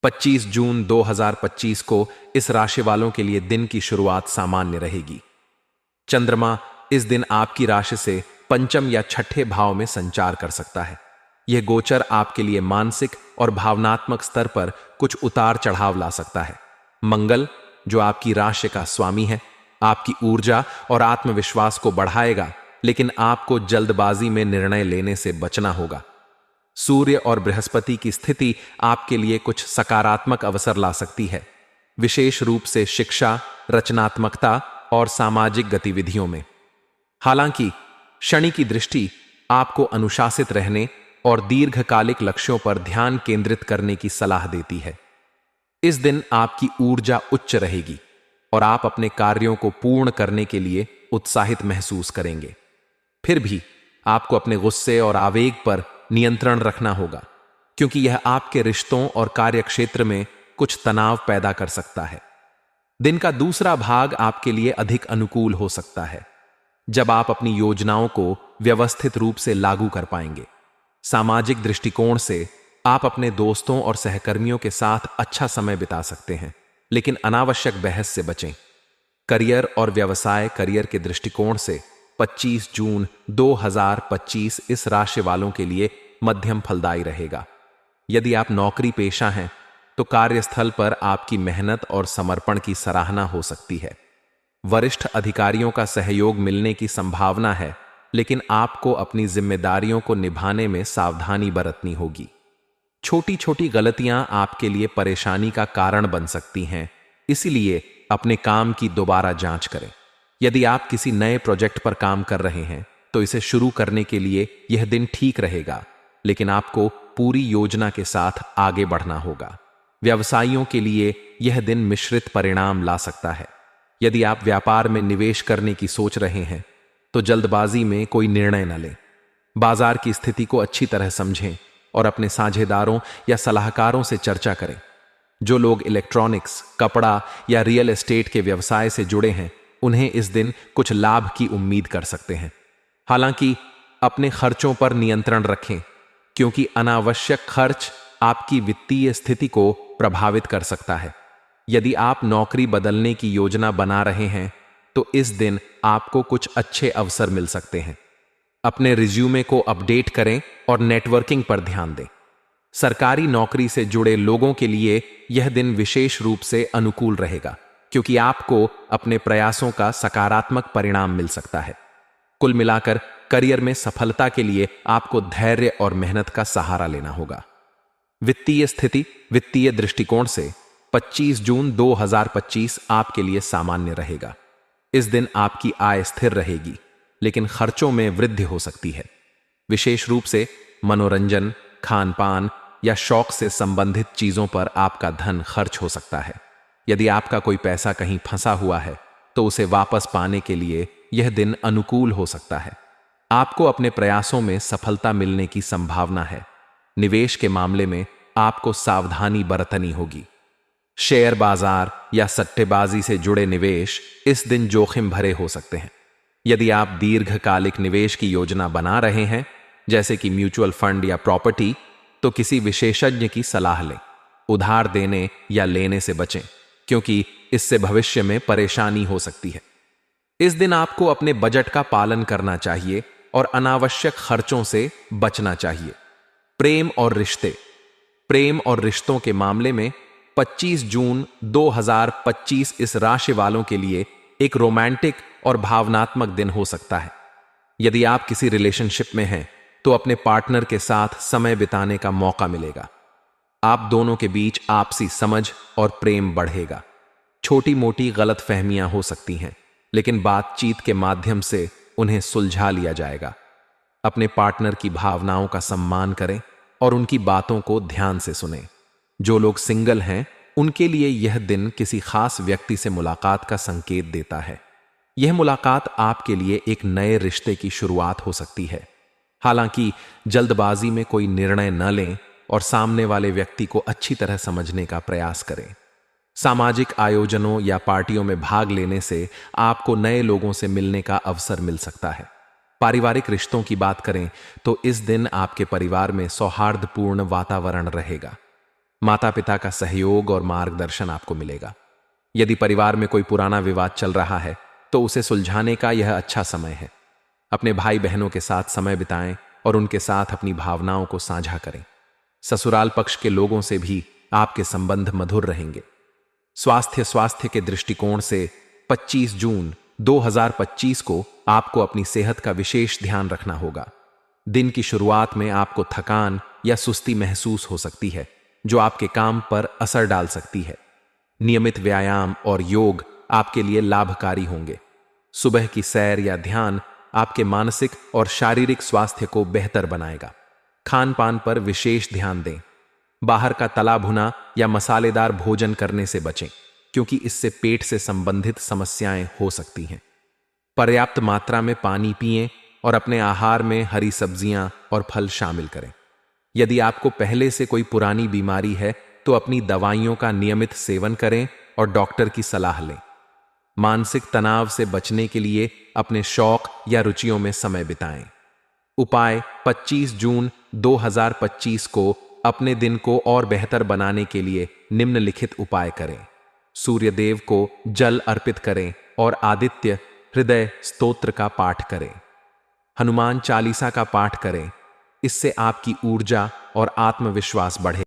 25 जून 2025 को इस राशि वालों के लिए दिन की शुरुआत सामान्य रहेगी। चंद्रमा इस दिन आपकी राशि से पंचम या छठे भाव में संचार कर सकता है। यह गोचर आपके लिए मानसिक और भावनात्मक स्तर पर कुछ उतार चढ़ाव ला सकता है। मंगल, जो आपकी राशि का स्वामी है, आपकी ऊर्जा और आत्मविश्वास को बढ़ाएगा, लेकिन आपको जल्दबाजी में निर्णय लेने से बचना होगा। सूर्य और बृहस्पति की स्थिति आपके लिए कुछ सकारात्मक अवसर ला सकती है, विशेष रूप से शिक्षा, रचनात्मकता और सामाजिक गतिविधियों में। हालांकि शनि की दृष्टि आपको अनुशासित रहने और दीर्घकालिक लक्ष्यों पर ध्यान केंद्रित करने की सलाह देती है। इस दिन आपकी ऊर्जा उच्च रहेगी और आप अपने कार्यों को पूर्ण करने के लिए उत्साहित महसूस करेंगे। फिर भी आपको अपने गुस्से और आवेग पर नियंत्रण रखना होगा, क्योंकि यह आपके रिश्तों और कार्यक्षेत्र में कुछ तनाव पैदा कर सकता है। दिन का दूसरा भाग आपके लिए अधिक अनुकूल हो सकता है, जब आप अपनी योजनाओं को व्यवस्थित रूप से लागू कर पाएंगे। सामाजिक दृष्टिकोण से आप अपने दोस्तों और सहकर्मियों के साथ अच्छा समय बिता सकते हैं, लेकिन अनावश्यक बहस से बचें। करियर और व्यवसाय करियर के दृष्टिकोण से 25 जून 2025 इस राशि वालों के लिए मध्यम फलदायी रहेगा। यदि आप नौकरी पेशा हैं, तो कार्यस्थल पर आपकी मेहनत और समर्पण की सराहना हो सकती है। वरिष्ठ अधिकारियों का सहयोग मिलने की संभावना है, लेकिन आपको अपनी जिम्मेदारियों को निभाने में सावधानी बरतनी होगी। छोटी छोटी गलतियां आपके लिए परेशानी का कारण बन सकती हैं, इसलिए अपने काम की दोबारा जांच करें। यदि आप किसी नए प्रोजेक्ट पर काम कर रहे हैं, तो इसे शुरू करने के लिए यह दिन ठीक रहेगा, लेकिन आपको पूरी योजना के साथ आगे बढ़ना होगा। व्यवसायियों के लिए यह दिन मिश्रित परिणाम ला सकता है। यदि आप व्यापार में निवेश करने की सोच रहे हैं, तो जल्दबाजी में कोई निर्णय न लें। बाजार की स्थिति को अच्छी तरह समझें और अपने साझेदारों या सलाहकारों से चर्चा करें। जो लोग इलेक्ट्रॉनिक्स, कपड़ा या रियल एस्टेट के व्यवसाय से जुड़े हैं, उन्हें इस दिन कुछ लाभ की उम्मीद कर सकते हैं। हालांकि अपने खर्चों पर नियंत्रण रखें, क्योंकि अनावश्यक खर्च आपकी वित्तीय स्थिति को प्रभावित कर सकता है। यदि आप नौकरी बदलने की योजना बना रहे हैं, तो इस दिन आपको कुछ अच्छे अवसर मिल सकते हैं। अपने रिज्यूमे को अपडेट करें और नेटवर्किंग पर ध्यान दें। सरकारी नौकरी से जुड़े लोगों के लिए यह दिन विशेष रूप से अनुकूल रहेगा, क्योंकि आपको अपने प्रयासों का सकारात्मक परिणाम मिल सकता है। कुल मिलाकर करियर में सफलता के लिए आपको धैर्य और मेहनत का सहारा लेना होगा। वित्तीय स्थिति वित्तीय दृष्टिकोण से 25 जून 2025 आपके लिए सामान्य रहेगा। इस दिन आपकी आय स्थिर रहेगी, लेकिन खर्चों में वृद्धि हो सकती है। विशेष रूप से मनोरंजन, खान-पान या शौक से संबंधित चीजों पर आपका धन खर्च हो सकता है। यदि आपका कोई पैसा कहीं फंसा हुआ है, तो उसे वापस पाने के लिए यह दिन अनुकूल हो सकता है। आपको अपने प्रयासों में सफलता मिलने की संभावना है। निवेश के मामले में आपको सावधानी बरतनी होगी। शेयर बाजार या सट्टेबाजी से जुड़े निवेश इस दिन जोखिम भरे हो सकते हैं। यदि आप दीर्घकालिक निवेश की योजना बना रहे हैं, जैसे कि म्यूचुअल फंड या प्रॉपर्टी, तो किसी विशेषज्ञ की सलाह लें। उधार देने या लेने से बचें, क्योंकि इससे भविष्य में परेशानी हो सकती है। इस दिन आपको अपने बजट का पालन करना चाहिए और अनावश्यक खर्चों से बचना चाहिए। प्रेम और रिश्तों के मामले में 25 जून 2025 इस राशि वालों के लिए एक रोमांटिक और भावनात्मक दिन हो सकता है। यदि आप किसी रिलेशनशिप में हैं, तो अपने पार्टनर के साथ समय बिताने का मौका मिलेगा। आप दोनों के बीच आपसी समझ और प्रेम बढ़ेगा। छोटी मोटी गलतफहमियां हो सकती हैं, लेकिन बातचीत के माध्यम से उन्हें सुलझा लिया जाएगा। अपने पार्टनर की भावनाओं का सम्मान करें और उनकी बातों को ध्यान से सुनें। जो लोग सिंगल हैं, उनके लिए यह दिन किसी खास व्यक्ति से मुलाकात का संकेत देता है। यह मुलाकात आपके लिए एक नए रिश्ते की शुरुआत हो सकती है। हालांकि जल्दबाजी में कोई निर्णय न लें और सामने वाले व्यक्ति को अच्छी तरह समझने का प्रयास करें। सामाजिक आयोजनों या पार्टियों में भाग लेने से आपको नए लोगों से मिलने का अवसर मिल सकता है। पारिवारिक रिश्तों की बात करें तो इस दिन आपके परिवार में सौहार्दपूर्ण वातावरण रहेगा। माता पिता का सहयोग और मार्गदर्शन आपको मिलेगा। यदि परिवार में कोई पुराना विवाद चल रहा है तो उसे सुलझाने का यह अच्छा समय है। अपने भाई बहनों के साथ समय बिताएं और उनके साथ अपनी भावनाओं को साझा करें। ससुराल पक्ष के लोगों से भी आपके संबंध मधुर रहेंगे। स्वास्थ्य के दृष्टिकोण से 25 जून 2025 को आपको अपनी सेहत का विशेष ध्यान रखना होगा। दिन की शुरुआत में आपको थकान या सुस्ती महसूस हो सकती है, जो आपके काम पर असर डाल सकती है। नियमित व्यायाम और योग आपके लिए लाभकारी होंगे। सुबह की सैर या ध्यान आपके मानसिक और शारीरिक स्वास्थ्य को बेहतर बनाएगा। खान पान पर विशेष ध्यान दें। बाहर का तला भुना या मसालेदार भोजन करने से बचें, क्योंकि इससे पेट से संबंधित समस्याएं हो सकती हैं। पर्याप्त मात्रा में पानी पिएं और अपने आहार में हरी सब्जियां और फल शामिल करें। यदि आपको पहले से कोई पुरानी बीमारी है तो अपनी दवाइयों का नियमित सेवन करें और डॉक्टर की सलाह लें। मानसिक तनाव से बचने के लिए अपने शौक या रुचियों में समय बिताएं। उपाय 25 जून 2025 को अपने दिन को और बेहतर बनाने के लिए निम्नलिखित उपाय करें। सूर्य देव को जल अर्पित करें और आदित्य हृदय स्तोत्र का पाठ करें। हनुमान चालीसा का पाठ करें। इससे आपकी ऊर्जा और आत्मविश्वास बढ़े।